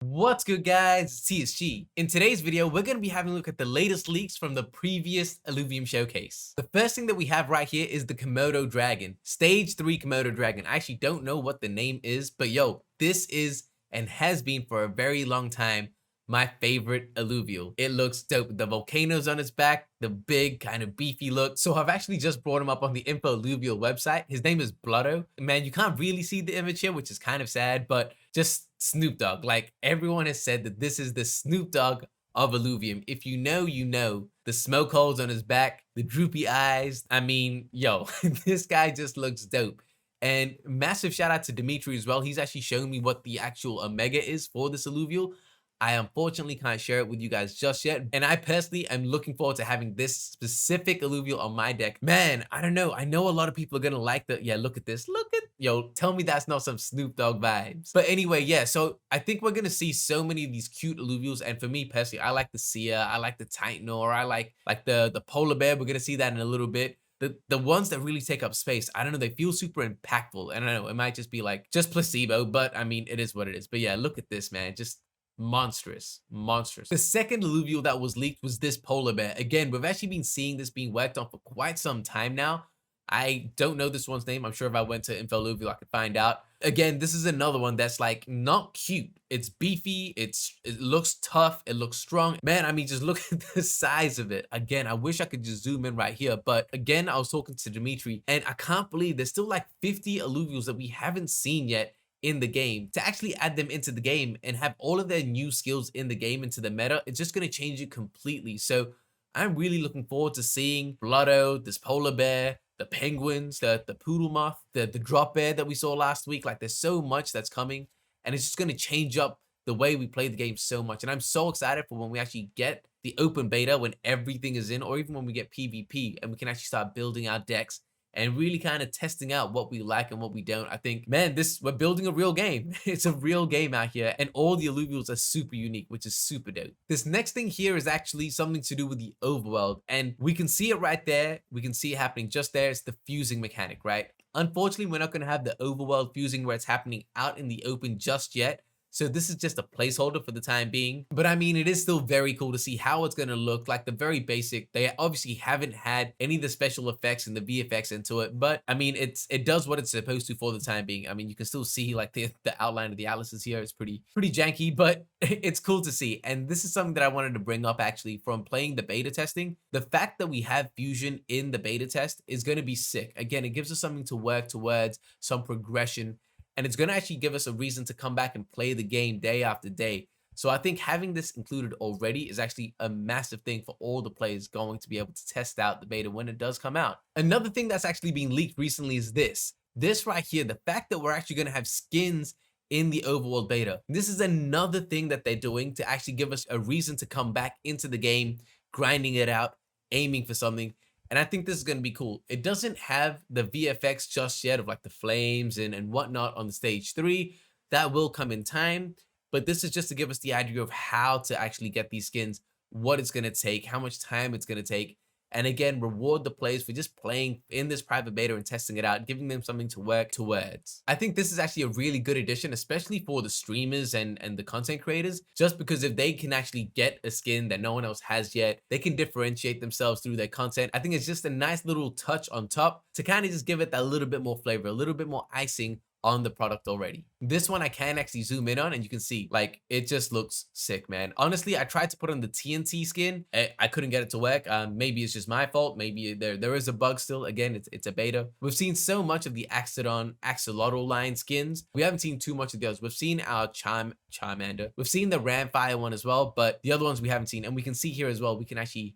What's good, guys? It's TSG. In today's video, we're going to be having a look at the latest leaks from the previous Illuvium showcase. The first thing that we have right here is the Komodo Dragon, Stage 3 Komodo Dragon. I actually don't know what the name is, but yo, this is and has been for a very long time my favorite Illuvial. It looks dope. The volcanoes on its back, the big kind of beefy look. So I've actually just brought him up on the Info Illuvial website. His name is Blotto. Man, you can't really see the image here, which is kind of sad, but just Snoop Dogg. Like, everyone has said that this is the Snoop Dogg of Illuvium. If you know, you know. The smoke holes on his back, the droopy eyes. I mean, yo, this guy just looks dope. And massive shout out to Dimitri as well. He's actually shown me what the actual Omega is for this Illuvial. I unfortunately can't share it with you guys just yet. And I personally am looking forward to having this specific Illuvial on my deck. Man, I don't know. I know a lot of people are going to like the, yeah, look at this. Look at, yo, tell me that's not some Snoop Dogg vibes. But anyway, yeah, so I think we're going to see so many of these cute Illuvials. And for me personally, I like the Sia, I like the Titanor, I like the polar bear. We're going to see that in a little bit. The ones that really take up space, I don't know, they feel super impactful. And I don't know, it might just be like just placebo, but I mean, it is what it is. But yeah, look at this, man. Just monstrous. The second Illuvial that was leaked was this polar bear. Again, we've actually been seeing this being worked on for quite some time now. I don't know this one's name. I'm sure if I went to Info Illuvial, I could find out. Again, this is another one that's like not cute. It's beefy. It looks tough. It looks strong. Man, I mean, just look at the size of it. Again, I wish I could just zoom in right here. But again, I was talking to Dimitri, and I can't believe there's still like 50 Illuvials that we haven't seen yet in the game. To actually add them into the game and have all of their new skills in the game into the meta, it's just going to change it completely. So I'm really looking forward to seeing Blotto, this polar bear, the penguins, the poodle moth, the drop bear that we saw last week. Like, there's so much that's coming, and it's just going to change up the way we play the game so much. And I'm so excited for when we actually get the open beta, when everything is in, or even when we get PvP and we can actually start building our decks and really kind of testing out what we like and what we don't. I think, man, we're building a real game. It's a real game out here, and all the Illuvials are super unique, which is super dope. This next thing here is actually something to do with the overworld, and we can see it right there. We can see it happening just there. It's the fusing mechanic, right? Unfortunately, we're not going to have the overworld fusing where it's happening out in the open just yet. So this is just a placeholder for the time being. But I mean, it is still very cool to see how it's going to look. Like, the very basic. They obviously haven't had any of the special effects and the VFX into it. But I mean, it does what it's supposed to for the time being. I mean, you can still see like the outline of the atlases here. It's pretty janky, but it's cool to see. And this is something that I wanted to bring up actually from playing the beta testing. The fact that we have fusion in the beta test is going to be sick. Again, it gives us something to work towards, some progression. And it's going to actually give us a reason to come back and play the game day after day. So I think having this included already is actually a massive thing for all the players going to be able to test out the beta when it does come out. Another thing that's actually been leaked recently is this. This right here, the fact that we're actually going to have skins in the overworld beta. This is another thing that they're doing to actually give us a reason to come back into the game, grinding it out, aiming for something. And I think this is going to be cool. It doesn't have the VFX just yet of like the flames and whatnot on the stage 3. That will come in time. But this is just to give us the idea of how to actually get these skins, what it's going to take, how much time it's going to take. And again, reward the players for just playing in this private beta and testing it out, giving them something to work towards. I think this is actually a really good addition, especially for the streamers and the content creators, just because if they can actually get a skin that no one else has yet, they can differentiate themselves through their content. I think it's just a nice little touch on top to kind of just give it that little bit more flavor, a little bit more icing on the product already. This one I can actually zoom in on, and you can see like it just looks sick, man. Honestly, I tried to put on the TNT skin. I couldn't get it to work. Maybe it's just my fault. Maybe there is a bug still. Again, it's a beta. We've seen so much of the Axolotl line skins. We haven't seen too much of the others. We've seen our Charmander. We've seen the Ramfire one as well, but the other ones we haven't seen. And we can see here as well, we can actually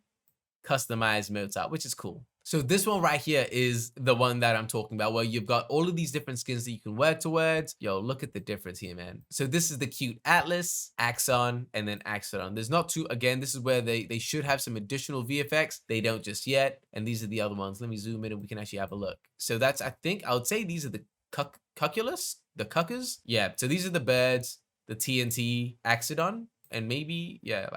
customize Mozart, which is cool. So this one right here is the one that I'm talking about, where you've got all of these different skins that you can work towards. Yo, look at the difference here, man. So this is the cute Atlas, Axon, and then Axodon. There's not two. Again, this is where they should have some additional VFX. They don't just yet. And these are the other ones. Let me zoom in and we can actually have a look. So that's, I think, I would say these are the cucculus, the cuckers. Yeah, so these are the birds, the TNT, Axodon. And maybe, yeah,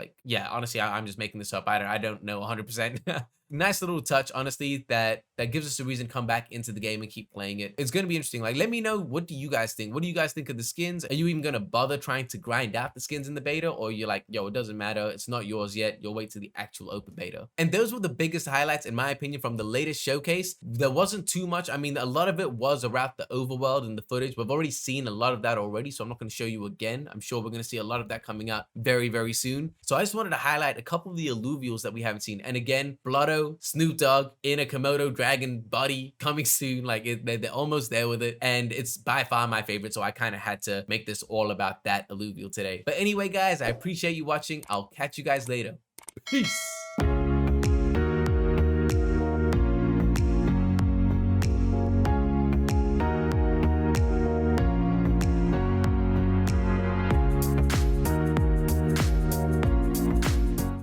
honestly, I'm just making this up. I don't know 100%. nice little touch, honestly, that gives us a reason to come back into the game and keep playing it. It's gonna be interesting. Like, let me know, what do you guys think? What do you guys think of the skins? Are you even gonna bother trying to grind out the skins in the beta, or you're like, yo, it doesn't matter, it's not yours yet, you'll wait to the actual open beta? And those were the biggest highlights, in my opinion, from the latest showcase. There wasn't too much. I mean, a lot of it was around the overworld and the footage. We've already seen a lot of that already, so I'm not going to show you again. I'm sure we're going to see a lot of that coming out very, very soon. So I just wanted to highlight a couple of the Illuvials that we haven't seen. And again, Blotto, Snoop Dogg in a Komodo dragon body coming soon. Like, they're almost there with it, and it's by far my favorite, so I kind of had to make this all about that Illuvial today. But anyway, guys, I appreciate you watching. I'll catch you guys later. Peace.